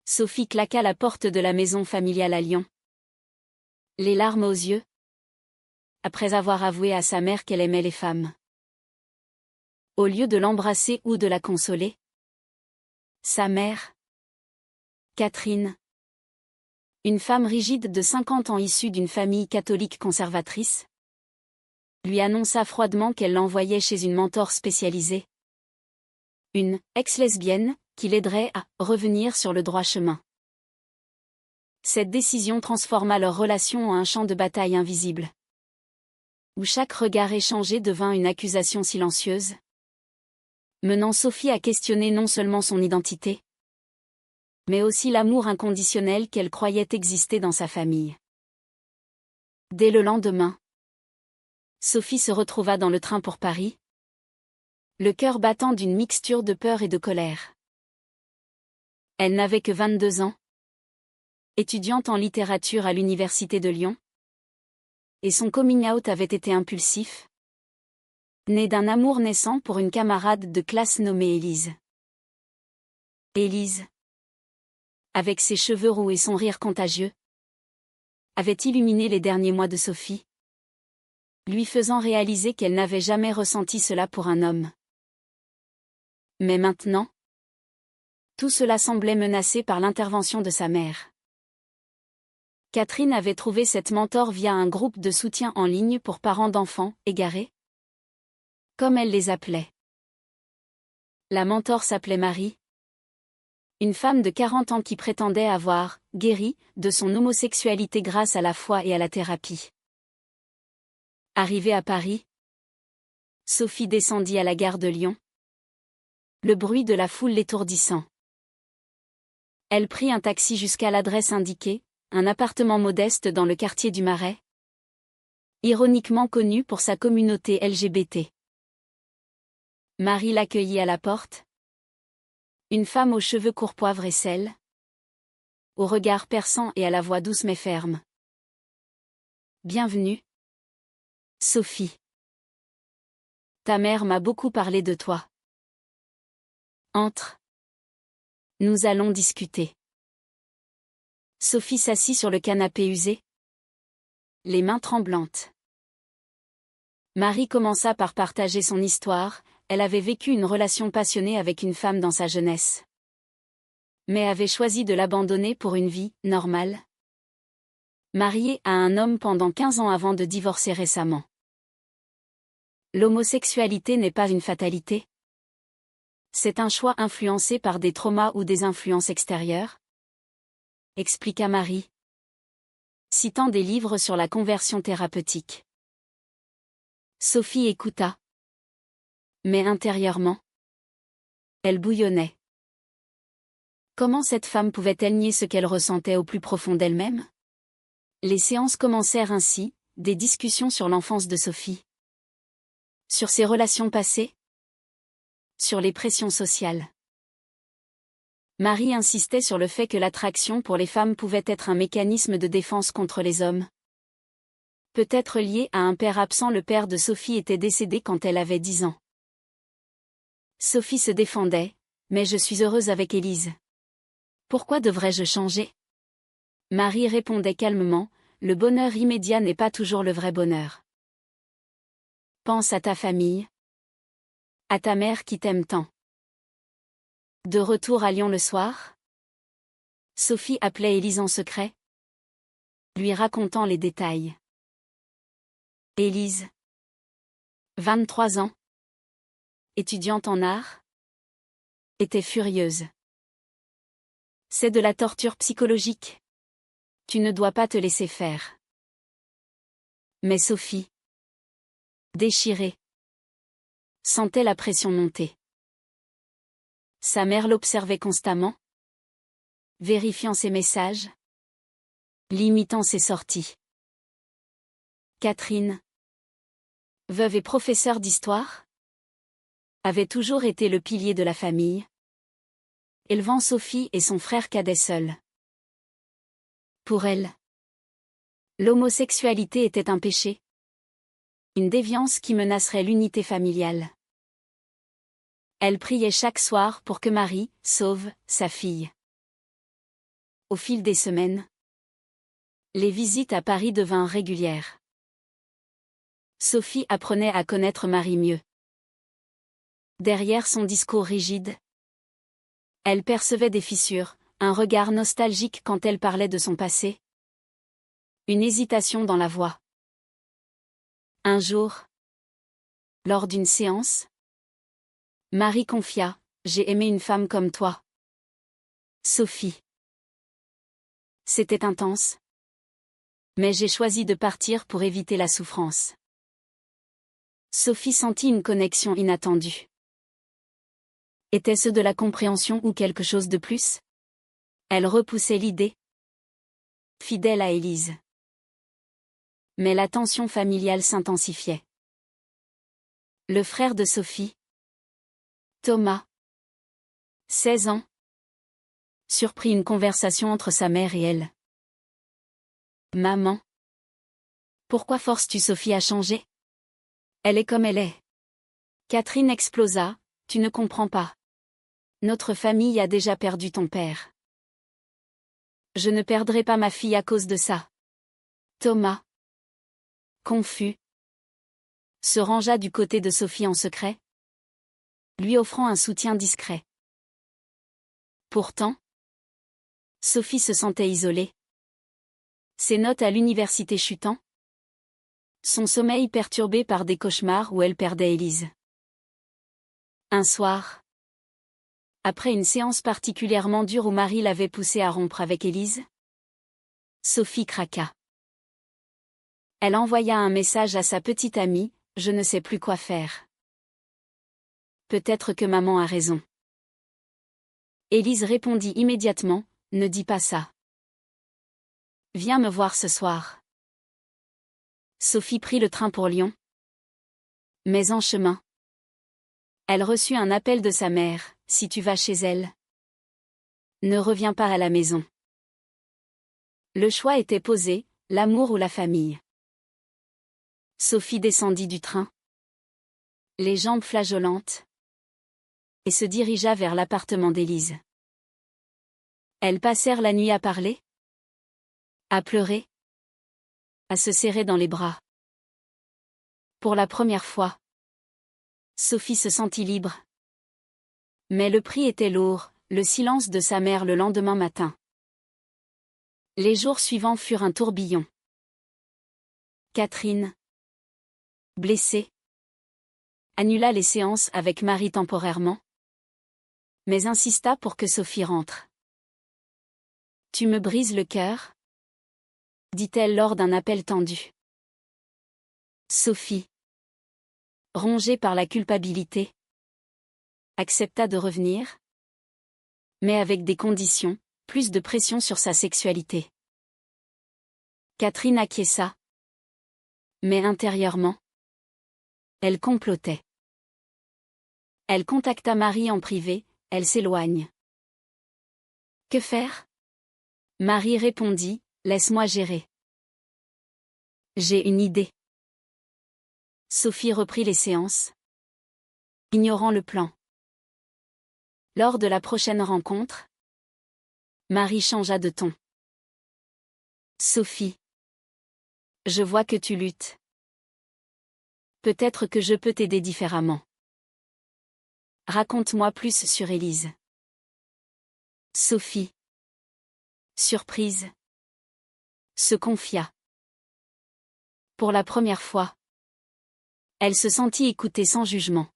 Sophie claqua la porte de la maison familiale à Lyon. Les larmes aux yeux. Après avoir avoué à sa mère qu'elle aimait les femmes. Au lieu de l'embrasser ou de la consoler. Sa mère. Catherine. Une femme rigide de 50 ans issue d'une famille catholique conservatrice. Lui annonça froidement qu'elle l'envoyait chez une mentor spécialisée. Une ex-lesbienne, qui l'aiderait à revenir sur le droit chemin. Cette décision transforma leur relation en un champ de bataille invisible. Où chaque regard échangé devint une accusation silencieuse. Menant Sophie à questionner non seulement son identité, mais aussi l'amour inconditionnel qu'elle croyait exister dans sa famille. Dès le lendemain, Sophie se retrouva dans le train pour Paris, le cœur battant d'une mixture de peur et de colère. Elle n'avait que 22 ans, étudiante en littérature à l'université de Lyon, et son coming out avait été impulsif, né d'un amour naissant pour une camarade de classe nommée Élise. Élise, avec ses cheveux roux et son rire contagieux, avait illuminé les derniers mois de Sophie, lui faisant réaliser qu'elle n'avait jamais ressenti cela pour un homme. Mais maintenant, tout cela semblait menacé par l'intervention de sa mère. Catherine avait trouvé cette mentor via un groupe de soutien en ligne pour parents d'enfants égarés, comme elle les appelait. La mentor s'appelait Marie, une femme de 40 ans qui prétendait avoir guéri de son homosexualité grâce à la foi et à la thérapie. Arrivée à Paris, Sophie descendit à la gare de Lyon, le bruit de la foule l'étourdissant. Elle prit un taxi jusqu'à l'adresse indiquée, un appartement modeste dans le quartier du Marais, ironiquement connu pour sa communauté LGBT. Marie l'accueillit à la porte. Une femme aux cheveux courts poivre et sel, au regard perçant et à la voix douce mais ferme. Bienvenue, Sophie. Ta mère m'a beaucoup parlé de toi. Entre. Nous allons discuter. Sophie s'assit sur le canapé usé, les mains tremblantes. Marie commença par partager son histoire. Elle avait vécu une relation passionnée avec une femme dans sa jeunesse, mais avait choisi de l'abandonner pour une vie normale, mariée à un homme pendant 15 ans avant de divorcer récemment. L'homosexualité n'est pas une fatalité. C'est un choix influencé par des traumas ou des influences extérieures, expliqua Marie, citant des livres sur la conversion thérapeutique. Sophie écouta. Mais intérieurement, elle bouillonnait. Comment cette femme pouvait-elle nier ce qu'elle ressentait au plus profond d'elle-même? Les séances commencèrent ainsi, des discussions sur l'enfance de Sophie. Sur ses relations passées. Sur les pressions sociales. Marie insistait sur le fait que l'attraction pour les femmes pouvait être un mécanisme de défense contre les hommes. Peut-être lié à un père absent. Le père de Sophie était décédé quand elle avait 10 ans. Sophie se défendait, mais je suis heureuse avec Élise. Pourquoi devrais-je changer? Marie répondait calmement, le bonheur immédiat n'est pas toujours le vrai bonheur. Pense à ta famille. À ta mère qui t'aime tant. De retour à Lyon le soir, Sophie appelait Élise en secret, lui racontant les détails. Élise, 23 ans, étudiante en art, était furieuse. C'est de la torture psychologique. Tu ne dois pas te laisser faire. Mais Sophie, déchirée, sentait la pression monter. Sa mère l'observait constamment, vérifiant ses messages, limitant ses sorties. Catherine, veuve et professeure d'histoire, avait toujours été le pilier de la famille, élevant Sophie et son frère cadet seuls. Pour elle, l'homosexualité était un péché, une déviance qui menacerait l'unité familiale. Elle priait chaque soir pour que Marie sauve sa fille. Au fil des semaines, les visites à Paris devinrent régulières. Sophie apprenait à connaître Marie mieux. Derrière son discours rigide, elle percevait des fissures, un regard nostalgique quand elle parlait de son passé, une hésitation dans la voix. Un jour, lors d'une séance, Marie confia : « J'ai aimé une femme comme toi. » Sophie. C'était intense. Mais j'ai choisi de partir pour éviter la souffrance. Sophie sentit une connexion inattendue. Était-ce de la compréhension ou quelque chose de plus ? Elle repoussait l'idée. Fidèle à Élise. Mais la tension familiale s'intensifiait. Le frère de Sophie, Thomas, 16 ans, surprit une conversation entre sa mère et elle. « Maman, pourquoi forces-tu Sophie à changer ? Elle est comme elle est. » Catherine explosa : « Tu ne comprends pas. Notre famille a déjà perdu ton père. Je ne perdrai pas ma fille à cause de ça. » Thomas, confus, se rangea du côté de Sophie en secret, lui offrant un soutien discret. Pourtant, Sophie se sentait isolée. Ses notes à l'université chutant, son sommeil perturbé par des cauchemars où elle perdait Élise. Un soir, après une séance particulièrement dure où Marie l'avait poussée à rompre avec Élise, Sophie craqua. Elle envoya un message à sa petite amie : « Je ne sais plus quoi faire. Peut-être que maman a raison. » Élise répondit immédiatement : « Ne dis pas ça. Viens me voir ce soir. » Sophie prit le train pour Lyon. Mais en chemin, elle reçut un appel de sa mère : « Si tu vas chez elle, ne reviens pas à la maison. » Le choix était posé, l'amour ou la famille. Sophie descendit du train, les jambes flageolantes, et se dirigea vers l'appartement d'Élise. Elles passèrent la nuit à parler, à pleurer, à se serrer dans les bras. Pour la première fois, Sophie se sentit libre. Mais le prix était lourd, le silence de sa mère le lendemain matin. Les jours suivants furent un tourbillon. Catherine, blessée, annula les séances avec Marie temporairement, mais insista pour que Sophie rentre. « Tu me brises le cœur ?» dit-elle lors d'un appel tendu. Sophie, rongée par la culpabilité, accepta de revenir, mais avec des conditions, plus de pression sur sa sexualité. Catherine acquiesça, mais intérieurement, elle complotait. Elle contacta Marie en privé, elle s'éloigne. Que faire ? Marie répondit, laisse-moi gérer. J'ai une idée. Sophie reprit les séances, ignorant le plan. Lors de la prochaine rencontre, Marie changea de ton. Sophie, je vois que tu luttes. Peut-être que je peux t'aider différemment. Raconte-moi plus sur Élise. Sophie, surprise, se confia. Pour la première fois, elle se sentit écoutée sans jugement.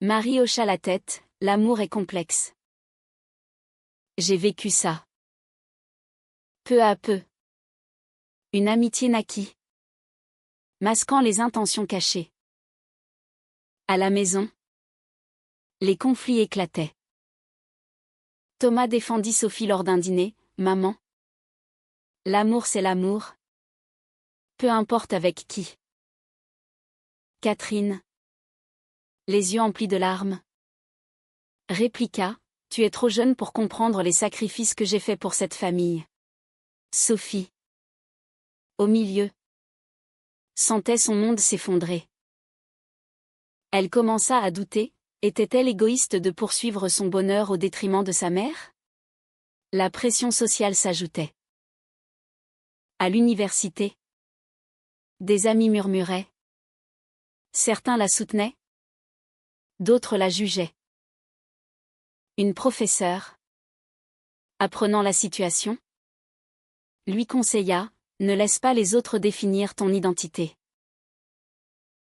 Marie hocha la tête, l'amour est complexe. J'ai vécu ça. Peu à peu, une amitié naquit, masquant les intentions cachées. À la maison, les conflits éclataient. Thomas défendit Sophie lors d'un dîner, « Maman, l'amour c'est l'amour. Peu importe avec qui. » Catherine, les yeux emplis de larmes, répliqua, « Tu es trop jeune pour comprendre les sacrifices que j'ai faits pour cette famille. » Sophie, au milieu, sentait son monde s'effondrer. Elle commença à douter, était-elle égoïste de poursuivre son bonheur au détriment de sa mère ? La pression sociale s'ajoutait. À l'université, des amis murmuraient. Certains la soutenaient. D'autres la jugeaient. Une professeure, apprenant la situation, lui conseilla, ne laisse pas les autres définir ton identité.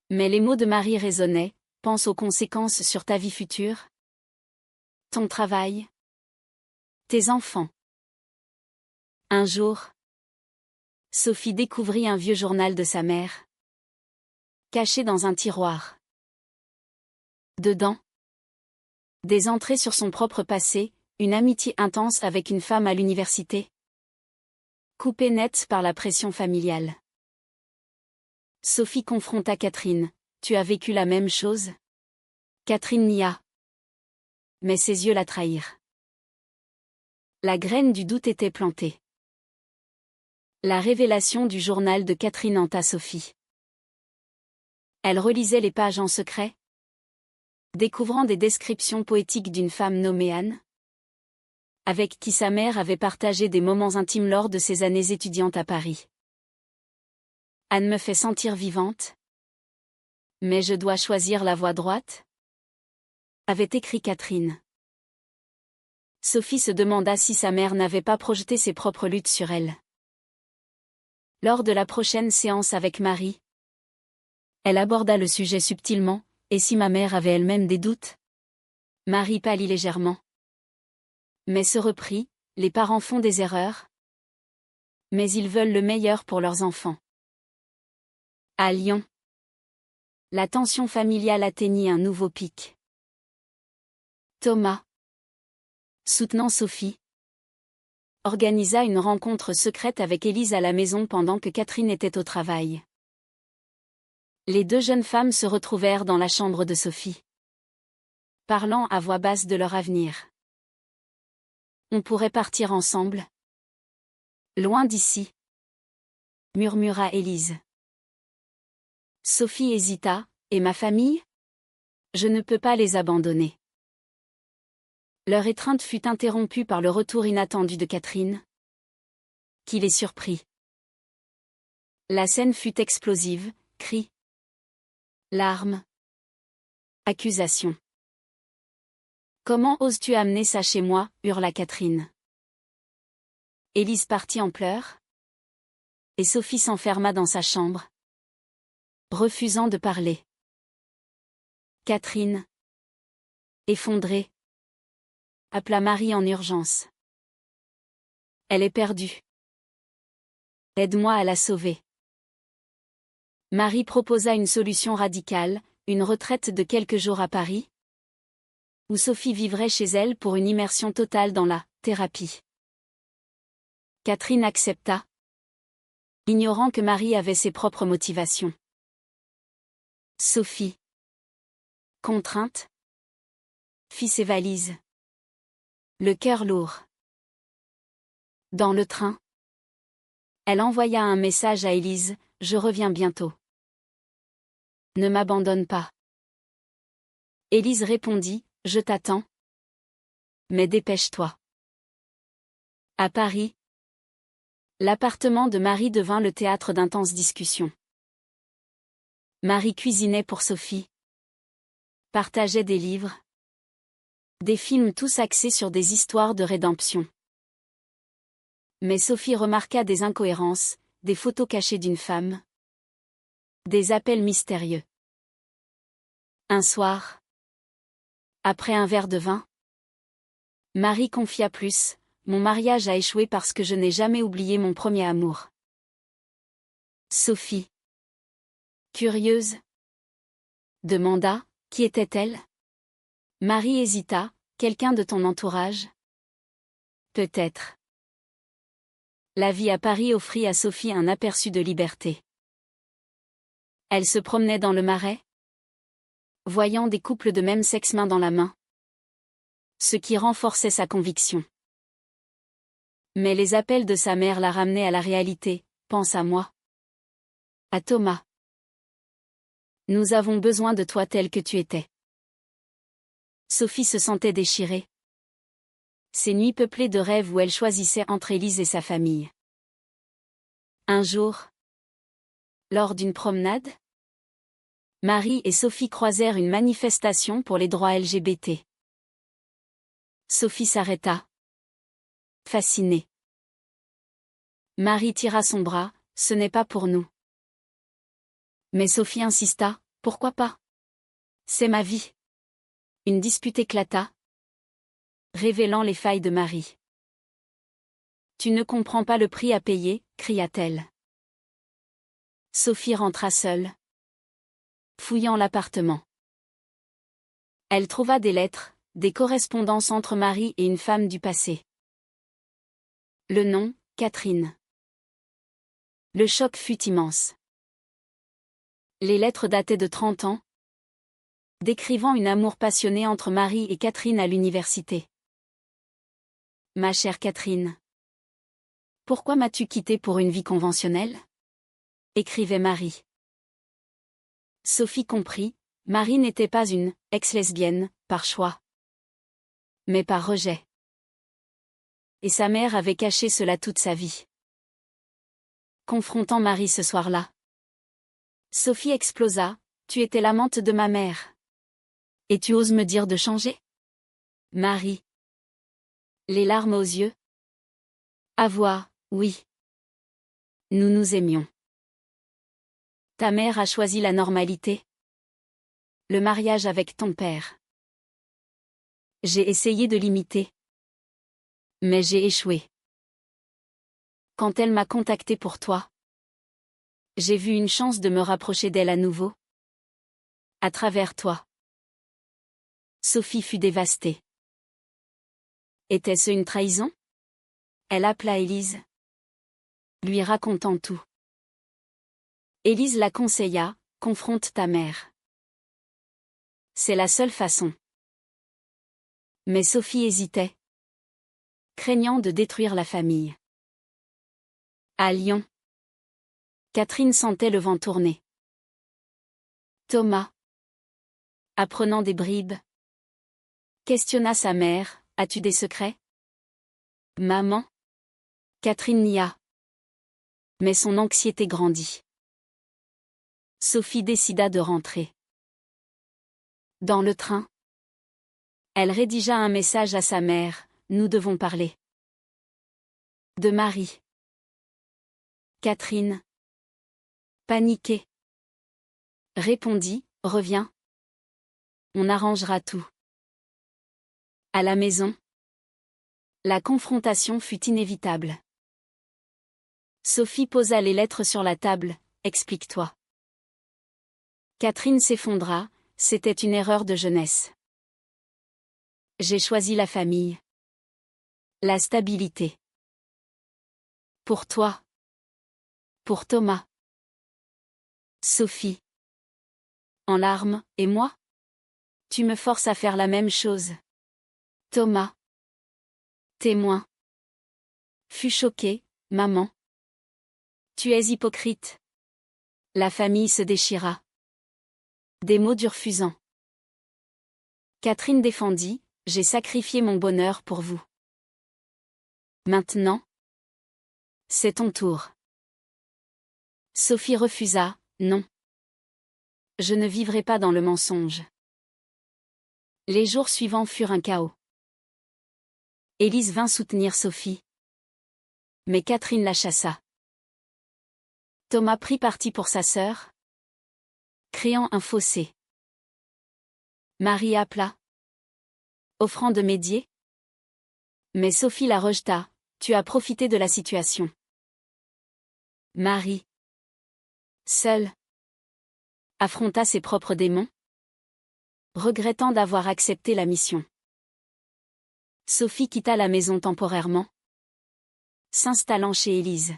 Mais les mots de Marie résonnaient, pense aux conséquences sur ta vie future, ton travail, tes enfants. Un jour, Sophie découvrit un vieux journal de sa mère, caché dans un tiroir. Dedans, des entrées sur son propre passé, une amitié intense avec une femme à l'université, coupée net par la pression familiale. Sophie confronta Catherine. Tu as vécu la même chose? Catherine nia. Mais ses yeux la trahirent. La graine du doute était plantée. La révélation du journal de Catherine hanta Sophie. Elle relisait les pages en secret, découvrant des descriptions poétiques d'une femme nommée Anne, avec qui sa mère avait partagé des moments intimes lors de ses années étudiantes à Paris. Anne me fait sentir vivante. Mais je dois choisir la voie droite? Avait écrit Catherine. Sophie se demanda si sa mère n'avait pas projeté ses propres luttes sur elle. Lors de la prochaine séance avec Marie, elle aborda le sujet subtilement, et si ma mère avait elle-même des doutes? Marie pâlit légèrement. Mais se reprit, les parents font des erreurs. Mais ils veulent le meilleur pour leurs enfants. À Lyon, la tension familiale atteignit un nouveau pic. Thomas, soutenant Sophie, organisa une rencontre secrète avec Élise à la maison pendant que Catherine était au travail. Les deux jeunes femmes se retrouvèrent dans la chambre de Sophie, parlant à voix basse de leur avenir. On pourrait partir ensemble? Loin d'ici, murmura Élise. Sophie hésita. Et ma famille? Je ne peux pas les abandonner. Leur étreinte fut interrompue par le retour inattendu de Catherine, qui les surprit. La scène fut explosive, cris, larmes, accusations. Comment oses-tu amener ça chez moi? Hurla Catherine. Élise partit en pleurs, et Sophie s'enferma dans sa chambre, refusant de parler. Catherine, effondrée, appela Marie en urgence. Elle est perdue. Aide-moi à la sauver. Marie proposa une solution radicale, une retraite de quelques jours à Paris, où Sophie vivrait chez elle pour une immersion totale dans la thérapie. Catherine accepta, ignorant que Marie avait ses propres motivations. Sophie, contrainte, fit ses valises, le cœur lourd. Dans le train, elle envoya un message à Élise, « Je reviens bientôt. Ne m'abandonne pas. » Élise répondit, « Je t'attends. Mais dépêche-toi. » À Paris, l'appartement de Marie devint le théâtre d'intenses discussions. Marie cuisinait pour Sophie, partageait des livres, des films tous axés sur des histoires de rédemption. Mais Sophie remarqua des incohérences, des photos cachées d'une femme, des appels mystérieux. Un soir, après un verre de vin, Marie confia plus, « Mon mariage a échoué parce que je n'ai jamais oublié mon premier amour. » Sophie, curieuse, demanda, « Qui était-elle » Marie hésita, « Quelqu'un de ton entourage ?» Peut-être. La vie à Paris offrit à Sophie un aperçu de liberté. Elle se promenait dans le Marais, voyant des couples de même sexe main dans la main, ce qui renforçait sa conviction. Mais les appels de sa mère la ramenaient à la réalité, « Pense à moi. À Thomas. Nous avons besoin de toi tel que tu étais. » Sophie se sentait déchirée. Ces nuits peuplées de rêves où elle choisissait entre Élise et sa famille. Un jour, lors d'une promenade, Marie et Sophie croisèrent une manifestation pour les droits LGBT. Sophie s'arrêta, fascinée. Marie tira son bras, ce n'est pas pour nous. Mais Sophie insista, pourquoi pas? C'est ma vie. Une dispute éclata, révélant les failles de Marie. Tu ne comprends pas le prix à payer, cria-t-elle. Sophie rentra seule, fouillant l'appartement. Elle trouva des lettres, des correspondances entre Marie et une femme du passé. Le nom, Catherine. Le choc fut immense. Les lettres dataient de 30 ans, décrivant un amour passionné entre Marie et Catherine à l'université. Ma chère Catherine. Pourquoi m'as-tu quittée pour une vie conventionnelle? Écrivait Marie. Sophie comprit, Marie n'était pas une ex-lesbienne, par choix, mais par rejet. Et sa mère avait caché cela toute sa vie. Confrontant Marie ce soir-là, Sophie explosa, tu étais l'amante de ma mère. Et tu oses me dire de changer? Marie. Les larmes aux yeux. Avoua, oui. Nous nous aimions. Ta mère a choisi la normalité. Le mariage avec ton père. J'ai essayé de l'imiter. Mais j'ai échoué. Quand elle m'a contacté pour toi, j'ai vu une chance de me rapprocher d'elle à nouveau. À travers toi. Sophie fut dévastée. Était-ce une trahison? Elle appela Élise, lui racontant tout. Élise la conseilla, confronte ta mère. C'est la seule façon. Mais Sophie hésitait, craignant de détruire la famille. À Lyon, Catherine sentait le vent tourner. Thomas, apprenant des bribes, questionna sa mère, as-tu des secrets? Maman? Catherine nia. Mais son anxiété grandit. Sophie décida de rentrer. Dans le train, elle rédigea un message à sa mère, nous devons parler. De Marie. Catherine, paniquée, répondit, reviens. On arrangera tout. À la maison, la confrontation fut inévitable. Sophie posa les lettres sur la table, explique-toi. Catherine s'effondra, c'était une erreur de jeunesse. J'ai choisi la famille. La stabilité. Pour toi. Pour Thomas. Sophie. En larmes, et moi? Tu me forces à faire la même chose. Thomas. Témoin. Fut choqué, maman. Tu es hypocrite. La famille se déchira. Des mots durs fusant. Catherine défendit, j'ai sacrifié mon bonheur pour vous. Maintenant, c'est ton tour. Sophie refusa, non. Je ne vivrai pas dans le mensonge. Les jours suivants furent un chaos. Élise vint soutenir Sophie. Mais Catherine la chassa. Thomas prit parti pour sa sœur, créant un fossé. Marie appela, offrant de médier. Mais Sophie la rejeta, tu as profité de la situation. Marie, seule, affronta ses propres démons, regrettant d'avoir accepté la mission. Sophie quitta la maison temporairement, s'installant chez Élise.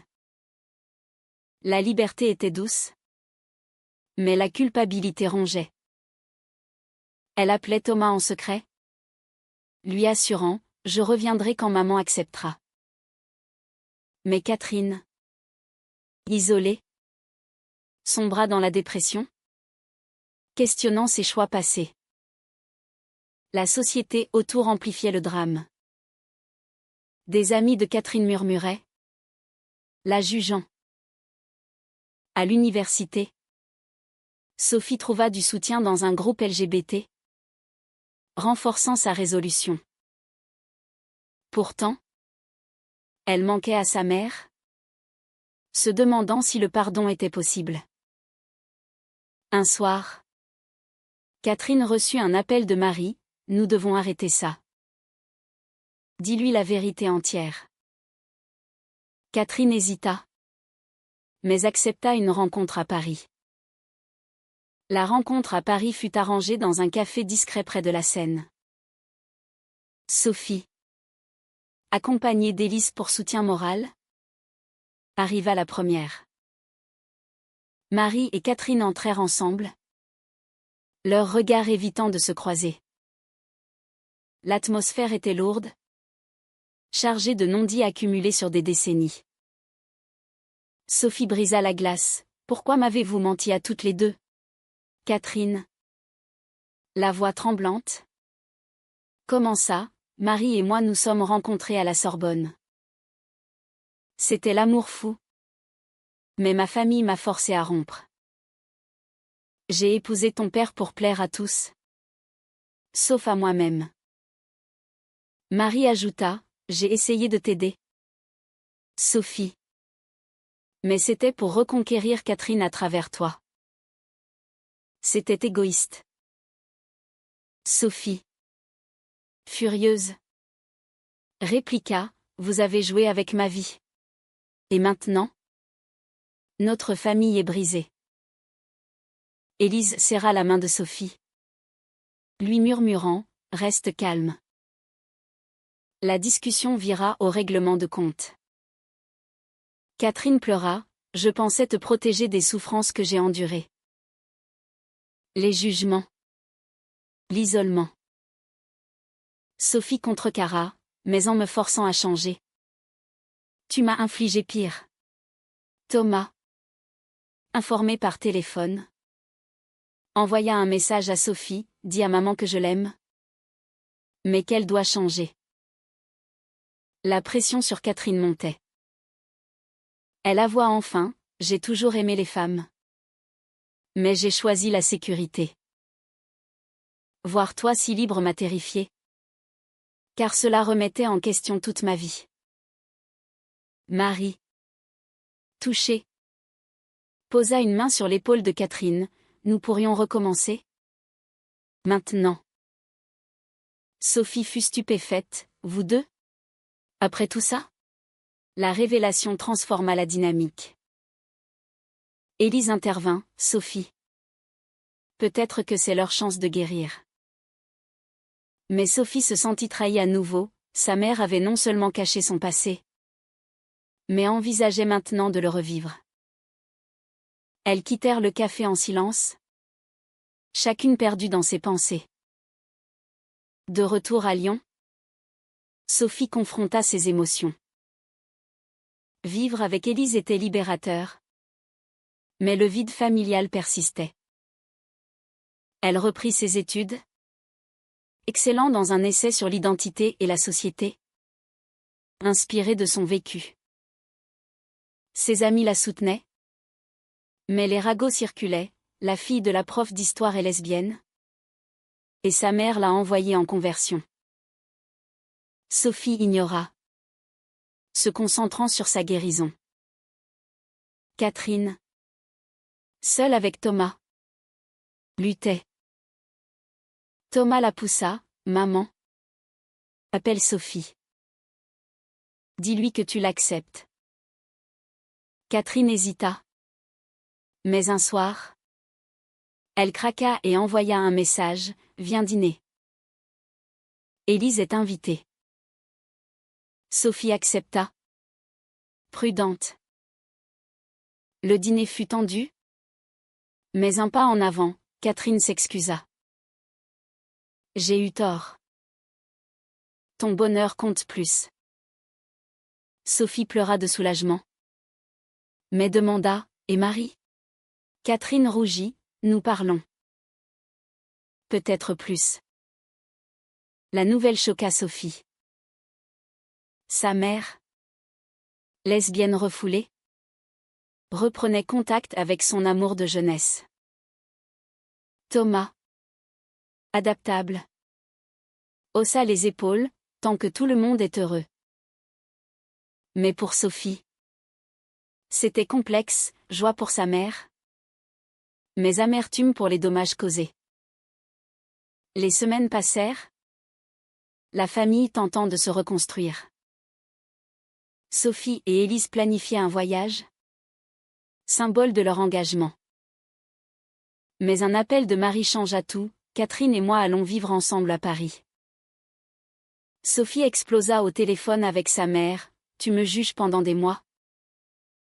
La liberté était douce, mais la culpabilité rongeait. Elle appelait Thomas en secret, lui assurant, je reviendrai quand maman acceptera. Mais Catherine, isolée, sombra dans la dépression, questionnant ses choix passés. La société autour amplifiait le drame. Des amis de Catherine murmuraient, la jugeant. À l'université, Sophie trouva du soutien dans un groupe LGBT, renforçant sa résolution. Pourtant, elle manquait à sa mère, se demandant si le pardon était possible. Un soir, Catherine reçut un appel de Marie, « Nous devons arrêter ça. Dis-lui la vérité entière. » Catherine hésita, mais accepta une rencontre à Paris. La rencontre à Paris fut arrangée dans un café discret près de la Seine. Sophie, accompagnée d'Élise pour soutien moral, arriva la première. Marie et Catherine entrèrent ensemble, leurs regards évitant de se croiser. L'atmosphère était lourde, chargée de non-dits accumulés sur des décennies. Sophie brisa la glace. « Pourquoi m'avez-vous menti à toutes les deux ?» Catherine, la voix tremblante. « Comment ça, Marie et moi nous sommes rencontrés à la Sorbonne. C'était l'amour fou. Mais ma famille m'a forcé à rompre. J'ai épousé ton père pour plaire à tous. Sauf à moi-même. » Marie ajouta, « J'ai essayé de t'aider. » Sophie. Mais c'était pour reconquérir Catherine à travers toi. C'était égoïste. Sophie, furieuse, répliqua, « Vous avez joué avec ma vie. Et maintenant, notre famille est brisée. » Élise serra la main de Sophie, lui murmurant, « Reste calme. » La discussion vira au règlement de compte. Catherine pleura, « Je pensais te protéger des souffrances que j'ai endurées. Les jugements. L'isolement. » Sophie contrecarra, « Mais en me forçant à changer. Tu m'as infligé pire. » Thomas, informé par téléphone, envoya un message à Sophie, « Dis à maman que je l'aime. Mais qu'elle doit changer. » La pression sur Catherine montait. Elle avoua enfin, « J'ai toujours aimé les femmes. Mais j'ai choisi la sécurité. Voir toi si libre m'a terrifiée. Car cela remettait en question toute ma vie. » Marie, touchée, posa une main sur l'épaule de Catherine, « Nous pourrions recommencer. Maintenant. » Sophie fut stupéfaite, « Vous deux? Après tout ça ?» La révélation transforma la dynamique. Élise intervint, « Sophie. Peut-être que c'est leur chance de guérir. » Mais Sophie se sentit trahie à nouveau, sa mère avait non seulement caché son passé, mais envisageait maintenant de le revivre. Elles quittèrent le café en silence, chacune perdue dans ses pensées. De retour à Lyon, Sophie confronta ses émotions. Vivre avec Élise était libérateur. Mais le vide familial persistait. Elle reprit ses études, excellant dans un essai sur l'identité et la société, inspirée de son vécu. Ses amis la soutenaient, mais les ragots circulaient, la fille de la prof d'histoire est lesbienne, et sa mère l'a envoyée en conversion. Sophie ignora, se concentrant sur sa guérison. Catherine, seule avec Thomas, luttait. Thomas la poussa, « Maman, appelle Sophie. Dis-lui que tu l'acceptes. » Catherine hésita. Mais un soir, elle craqua et envoya un message, « Viens dîner. Élise est invitée. » Sophie accepta. Prudente. Le dîner fut tendu. Mais un pas en avant, Catherine s'excusa. « J'ai eu tort. Ton bonheur compte plus. » Sophie pleura de soulagement. Mais demanda, « Et Marie ?» Catherine rougit, « Nous parlons. » Peut-être plus. La nouvelle choqua Sophie. Sa mère, lesbienne refoulée, reprenait contact avec son amour de jeunesse. Thomas, adaptable, haussa les épaules, tant que tout le monde est heureux. Mais pour Sophie, c'était complexe, joie pour sa mère, mais amertume pour les dommages causés. Les semaines passèrent, la famille tentant de se reconstruire. Sophie et Élise planifiaient un voyage, symbole de leur engagement. Mais un appel de Marie changea tout, Catherine et moi allons vivre ensemble à Paris. Sophie explosa au téléphone avec sa mère, « Tu me juges pendant des mois.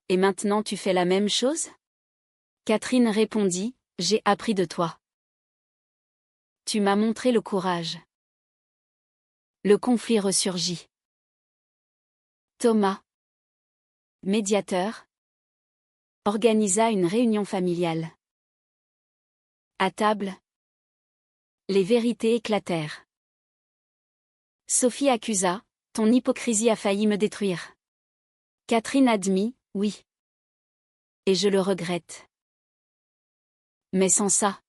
Et maintenant tu fais la même chose ?» Catherine répondit, « J'ai appris de toi. Tu m'as montré le courage. » Le conflit ressurgit. Thomas, médiateur, organisa une réunion familiale. À table, les vérités éclatèrent. Sophie accusa, « Ton hypocrisie a failli me détruire. » Catherine admit, « Oui. Et je le regrette. Mais sans ça,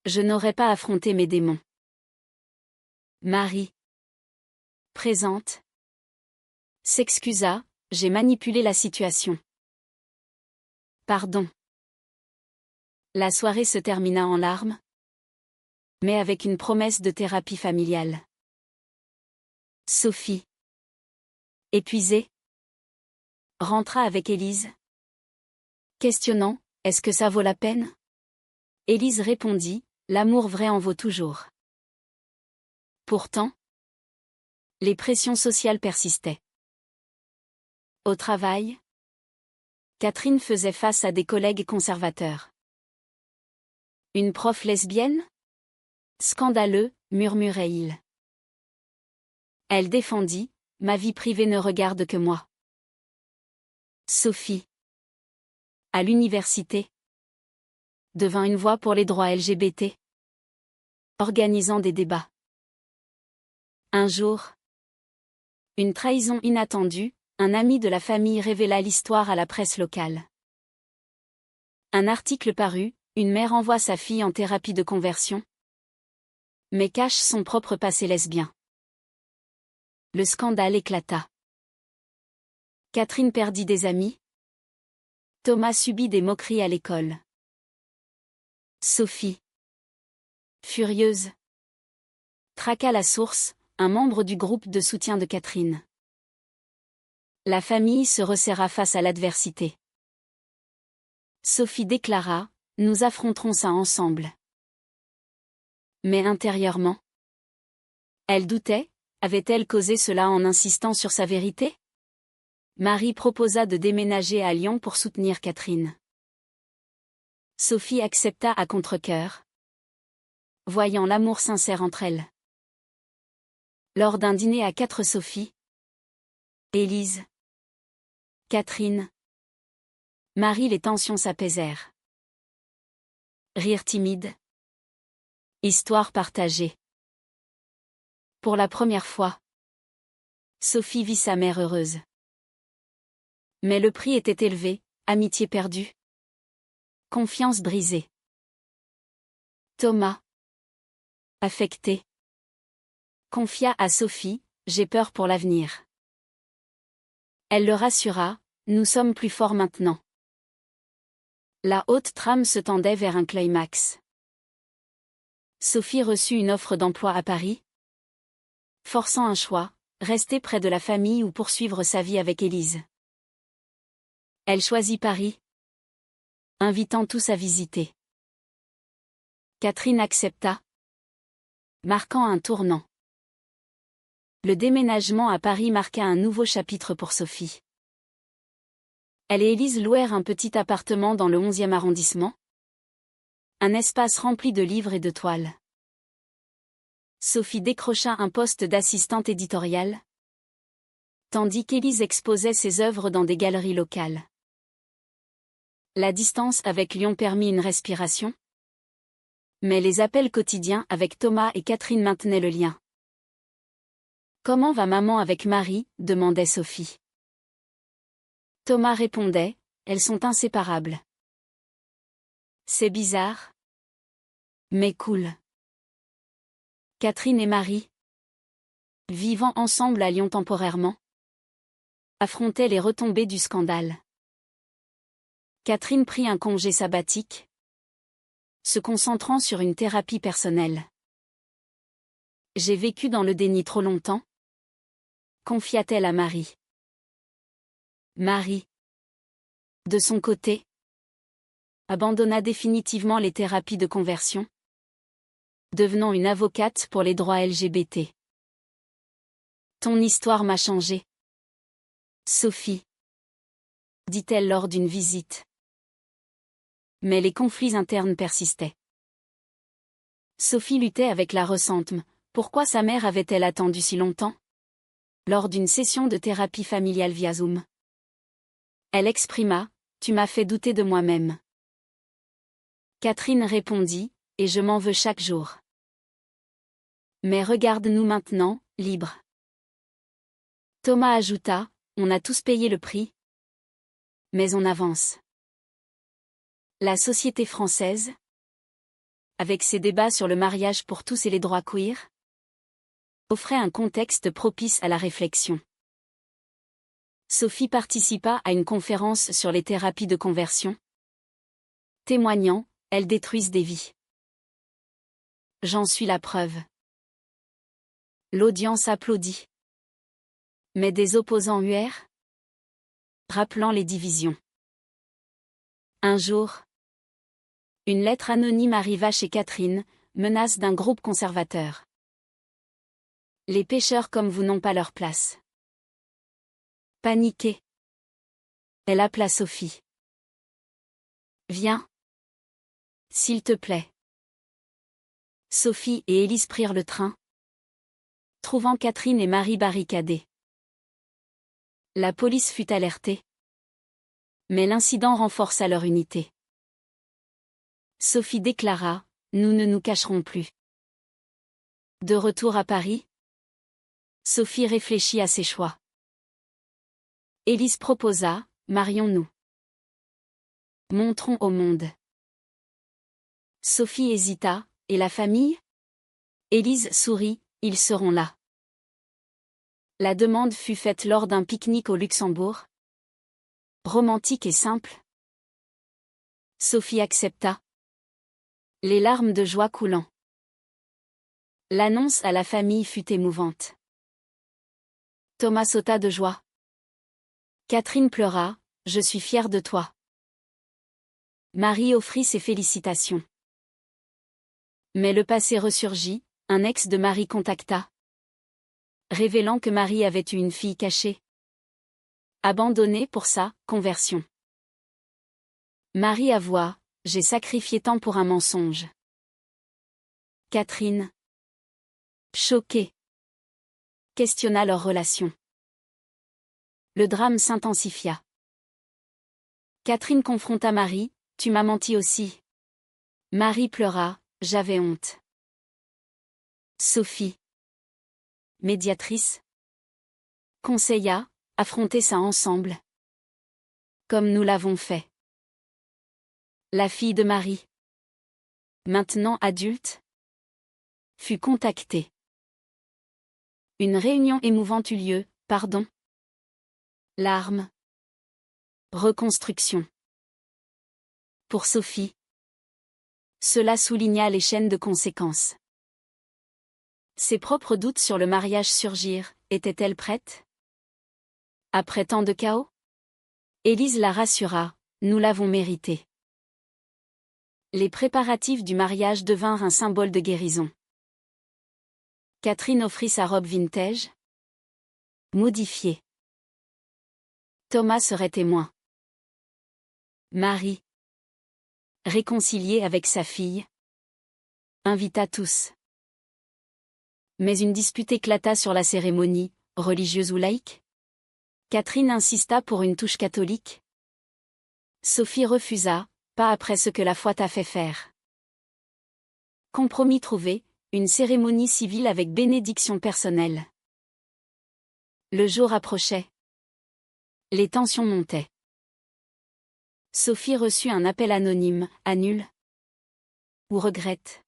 je n'aurais pas affronté mes démons. » Marie, présente, s'excusa, « J'ai manipulé la situation. Pardon. » La soirée se termina en larmes, mais avec une promesse de thérapie familiale. Sophie, épuisée, rentra avec Élise, questionnant, « Est-ce que ça vaut la peine ?» Élise répondit, « L'amour vrai en vaut toujours. » Pourtant, les pressions sociales persistaient. Au travail, Catherine faisait face à des collègues conservateurs. Une prof lesbienne ? Scandaleux, murmurait-il. Elle défendit, « Ma vie privée ne regarde que moi. » Sophie, à l'université, devint une voix pour les droits LGBT, organisant des débats. Un jour, une trahison inattendue, un ami de la famille révéla l'histoire à la presse locale. Un article parut, une mère envoie sa fille en thérapie de conversion, mais cache son propre passé lesbien. Le scandale éclata. Catherine perdit des amis. Thomas subit des moqueries à l'école. Sophie, furieuse, traqua la source, un membre du groupe de soutien de Catherine. La famille se resserra face à l'adversité. Sophie déclara, « Nous affronterons ça ensemble. » Mais intérieurement, elle doutait, avait-elle causé cela en insistant sur sa vérité ? Marie proposa de déménager à Lyon pour soutenir Catherine. Sophie accepta à contre-cœur, voyant l'amour sincère entre elles. Lors d'un dîner à 4 Sophie, Élise, Catherine, Marie, les tensions s'apaisèrent. Rire timide. Histoire partagée. Pour la première fois, Sophie vit sa mère heureuse. Mais le prix était élevé, amitié perdue, confiance brisée. Thomas, affecté, confia à Sophie, « J'ai peur pour l'avenir. » Elle le rassura, « Nous sommes plus forts maintenant. » La haute trame se tendait vers un climax. Sophie reçut une offre d'emploi à Paris, forçant un choix, rester près de la famille ou poursuivre sa vie avec Élise. Elle choisit Paris, invitant tous à visiter. Catherine accepta, marquant un tournant. Le déménagement à Paris marqua un nouveau chapitre pour Sophie. Elle et Élise louèrent un petit appartement dans le 11e arrondissement. Un espace rempli de livres et de toiles. Sophie décrocha un poste d'assistante éditoriale, tandis qu'Élise exposait ses œuvres dans des galeries locales. La distance avec Lyon permit une respiration, mais les appels quotidiens avec Thomas et Catherine maintenaient le lien. Comment va maman avec Marie demandait Sophie. Thomas répondait, elles sont inséparables. C'est bizarre. Mais cool. Catherine et Marie, vivant ensemble à Lyon temporairement, affrontaient les retombées du scandale. Catherine prit un congé sabbatique, se concentrant sur une thérapie personnelle. J'ai vécu dans le déni trop longtemps, confia-t-elle à Marie. Marie, de son côté, abandonna définitivement les thérapies de conversion, devenant une avocate pour les droits LGBT. Ton histoire m'a changé, Sophie, dit-elle lors d'une visite. Mais les conflits internes persistaient. Sophie luttait avec la ressentiment. Pourquoi sa mère avait-elle attendu si longtemps? Lors d'une session de thérapie familiale via Zoom, elle exprima, tu m'as fait douter de moi-même. Catherine répondit, et je m'en veux chaque jour. Mais regarde-nous maintenant, libres. Thomas ajouta, on a tous payé le prix. Mais on avance. La société française, avec ses débats sur le mariage pour tous et les droits queer, offrait un contexte propice à la réflexion. Sophie participa à une conférence sur les thérapies de conversion. Témoignant, elles détruisent des vies. J'en suis la preuve. L'audience applaudit. Mais des opposants huèrent, rappelant les divisions. Un jour, une lettre anonyme arriva chez Catherine, menace d'un groupe conservateur. Les pécheurs comme vous n'ont pas leur place. Paniquée, elle appela Sophie. Viens. S'il te plaît. Sophie et Élise prirent le train, trouvant Catherine et Marie barricadées. La police fut alertée. Mais l'incident renforça leur unité. Sophie déclara, nous ne nous cacherons plus. De retour à Paris, Sophie réfléchit à ses choix. Élise proposa, marions-nous. Montrons au monde. Sophie hésita, et la famille? Élise sourit, ils seront là. La demande fut faite lors d'un pique-nique au Luxembourg. Romantique et simple. Sophie accepta. Les larmes de joie coulant. L'annonce à la famille fut émouvante. Thomas sauta de joie. Catherine pleura, je suis fière de toi. Marie offrit ses félicitations. Mais le passé ressurgit, un ex de Marie contacta, révélant que Marie avait eu une fille cachée, abandonnée pour sa conversion. Marie avoua, j'ai sacrifié tant pour un mensonge. Catherine, choquée, questionna leur relation. Le drame s'intensifia. Catherine confronta Marie, tu m'as menti aussi. Marie pleura, j'avais honte. Sophie, médiatrice, conseilla, affrontez ça ensemble. Comme nous l'avons fait. La fille de Marie, maintenant adulte, fut contactée. Une réunion émouvante eut lieu, pardon. Larmes. Reconstruction. Pour Sophie, cela souligna les chaînes de conséquences. Ses propres doutes sur le mariage surgirent, était-elle prête? Après tant de chaos? Élise la rassura, nous l'avons mérité. Les préparatifs du mariage devinrent un symbole de guérison. Catherine offrit sa robe vintage, modifiée. Thomas serait témoin. Marie, réconciliée avec sa fille, invita tous. Mais une dispute éclata sur la cérémonie, religieuse ou laïque. Catherine insista pour une touche catholique. Sophie refusa, pas après ce que la foi t'a fait faire. Compromis trouvé, une cérémonie civile avec bénédiction personnelle. Le jour approchait. Les tensions montaient. Sophie reçut un appel anonyme, annule ou regrette.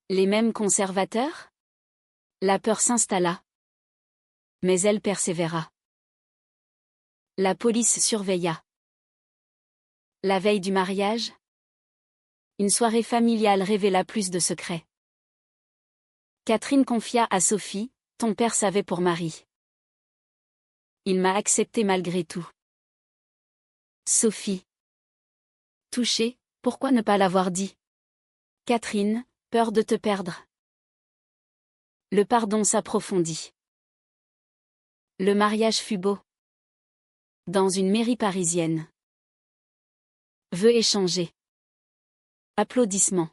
Les mêmes conservateurs? La peur s'installa. Mais elle persévéra. La police surveilla. La veille du mariage, une soirée familiale révéla plus de secrets. Catherine confia à Sophie, « Ton père savait pour Marie. Il m'a accepté malgré tout. » Sophie. Touchée, pourquoi ne pas l'avoir dit? Catherine, peur de te perdre. Le pardon s'approfondit. Le mariage fut beau. Dans une mairie parisienne. Vœux échangés. Applaudissements.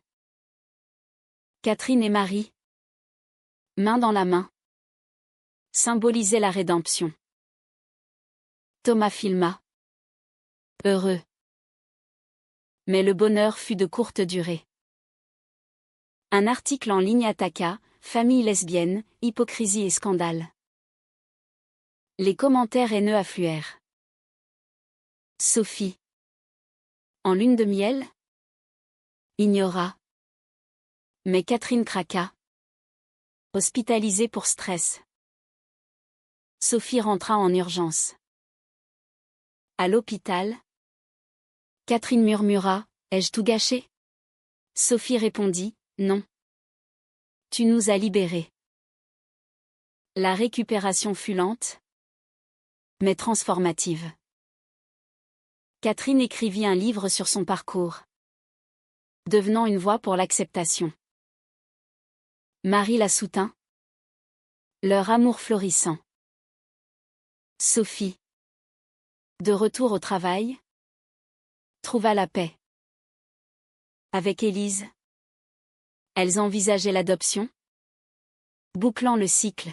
Catherine et Marie, main dans la main, symbolisaient la rédemption. Thomas filma. Heureux. Mais le bonheur fut de courte durée. Un article en ligne attaqua, famille lesbienne, hypocrisie et scandale. Les commentaires haineux affluèrent. Sophie. En lune de miel? Ignora. Mais Catherine craqua. Hospitalisée pour stress. Sophie rentra en urgence. À l'hôpital, Catherine murmura, « Ai-je tout gâché ?» Sophie répondit, « Non. Tu nous as libérés. » La récupération fut lente, mais transformative. Catherine écrivit un livre sur son parcours, devenant une voix pour l'acceptation. Marie la soutint. Leur amour florissant. Sophie, de retour au travail, trouva la paix. Avec Élise, elles envisageaient l'adoption, bouclant le cycle.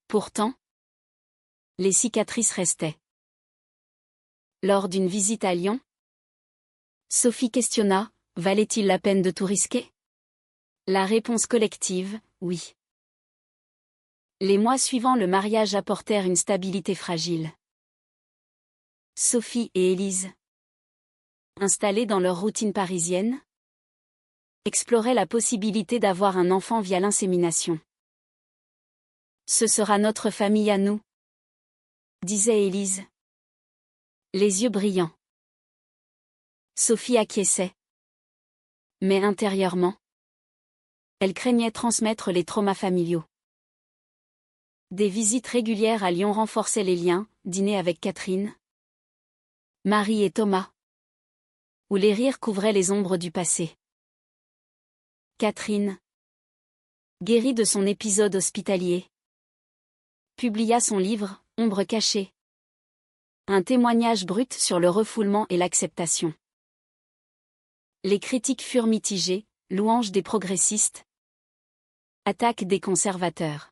Pourtant, les cicatrices restaient. Lors d'une visite à Lyon, Sophie questionna, « Valait-il la peine de tout risquer ?» La réponse collective, oui. Les mois suivant le mariage apportèrent une stabilité fragile. Sophie et Élise, installées dans leur routine parisienne, exploraient la possibilité d'avoir un enfant via l'insémination. « Ce sera notre famille à nous », disait Élise, les yeux brillants. Sophie acquiesçait. Mais intérieurement, elle craignait transmettre les traumas familiaux. Des visites régulières à Lyon renforçaient les liens, dîner avec Catherine, Marie et Thomas, où les rires couvraient les ombres du passé. Catherine, guérie de son épisode hospitalier, publia son livre, Ombre cachée. Un témoignage brut sur le refoulement et l'acceptation. Les critiques furent mitigées, louanges des progressistes, attaques des conservateurs.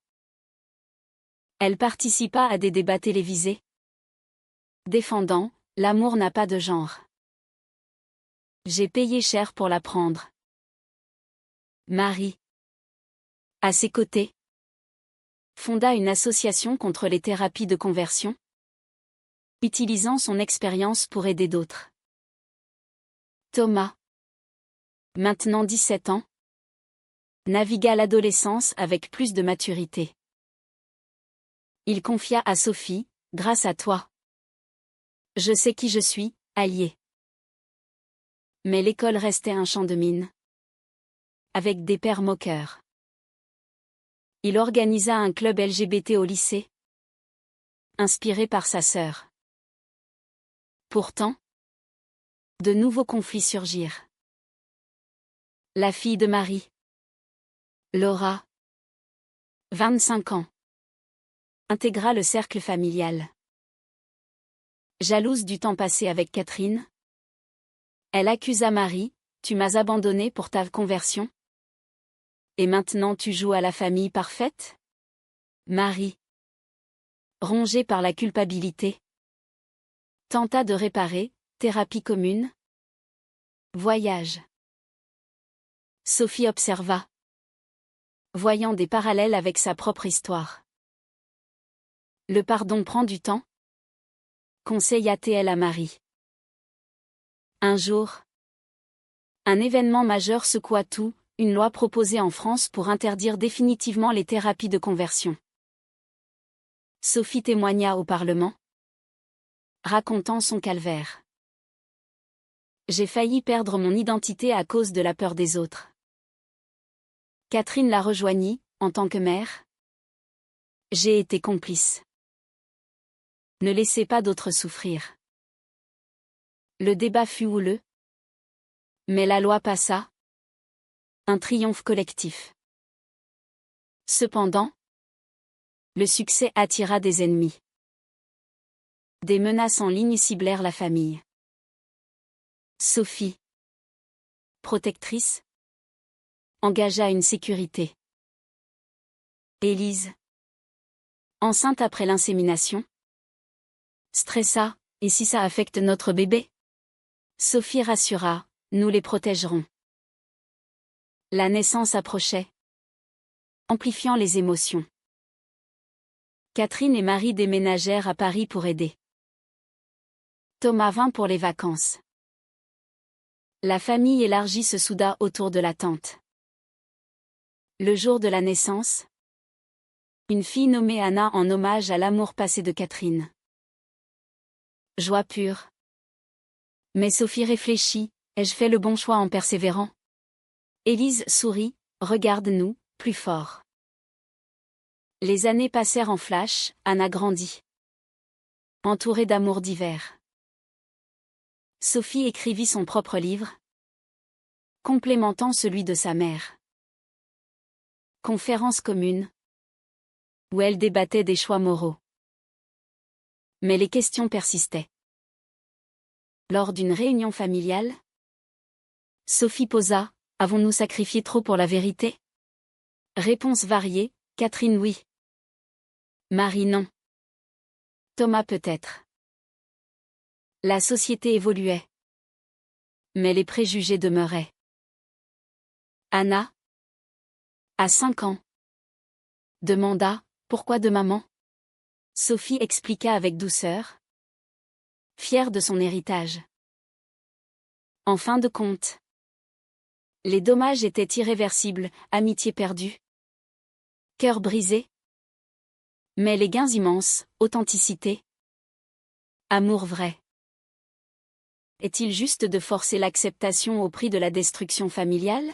Elle participa à des débats télévisés, défendant « L'amour n'a pas de genre. J'ai payé cher pour l'apprendre. » Marie, à ses côtés, fonda une association contre les thérapies de conversion, utilisant son expérience pour aider d'autres. Thomas, maintenant 17 ans, navigua l'adolescence avec plus de maturité. Il confia à Sophie, « Grâce à toi, je sais qui je suis, allié. » Mais l'école restait un champ de mine, avec des pères moqueurs. Il organisa un club LGBT au lycée, inspiré par sa sœur. Pourtant, de nouveaux conflits surgirent. La fille de Marie, Laura, 25 ans, intégra le cercle familial. Jalouse du temps passé avec Catherine, elle accusa Marie, « Tu m'as abandonnée pour ta conversion? Et maintenant tu joues à la famille parfaite ?» Marie, rongée par la culpabilité, tenta de réparer, thérapie commune, voyage. Sophie observa, voyant des parallèles avec sa propre histoire. Le pardon prend du temps. Conseille ATL à Marie. Un jour, un événement majeur secoua tout, une loi proposée en France pour interdire définitivement les thérapies de conversion. Sophie témoigna au Parlement, racontant son calvaire. J'ai failli perdre mon identité à cause de la peur des autres. Catherine la rejoignit, en tant que mère. J'ai été complice. Ne laissez pas d'autres souffrir. Le débat fut houleux. Mais la loi passa. Un triomphe collectif. Cependant, le succès attira des ennemis. Des menaces en ligne ciblèrent la famille. Sophie, protectrice, engagea une sécurité. Élise, enceinte après l'insémination, stressa, et si ça affecte notre bébé? Sophie rassura, nous les protégerons. La naissance approchait, amplifiant les émotions. Catherine et Marie déménagèrent à Paris pour aider. Thomas vint pour les vacances. La famille élargie se souda autour de la tante. Le jour de la naissance, une fille nommée Anna en hommage à l'amour passé de Catherine. Joie pure. Mais Sophie réfléchit, ai-je fait le bon choix en persévérant? Élise sourit, regarde-nous, plus fort. Les années passèrent en flash, Anna grandit. Entourée d'amour divers. Sophie écrivit son propre livre, complémentant celui de sa mère. Conférence commune, où elle débattait des choix moraux. Mais les questions persistaient. Lors d'une réunion familiale, Sophie posa, avons-nous sacrifié trop pour la vérité? Réponse variée, Catherine oui. Marie non. Thomas peut-être. La société évoluait. Mais les préjugés demeuraient. Anna, à 5 ans, demanda, pourquoi de maman? Sophie expliqua avec douceur, fière de son héritage. En fin de compte, les dommages étaient irréversibles, amitié perdue, cœur brisé. Mais les gains immenses, authenticité, amour vrai. Est-il juste de forcer l'acceptation au prix de la destruction familiale?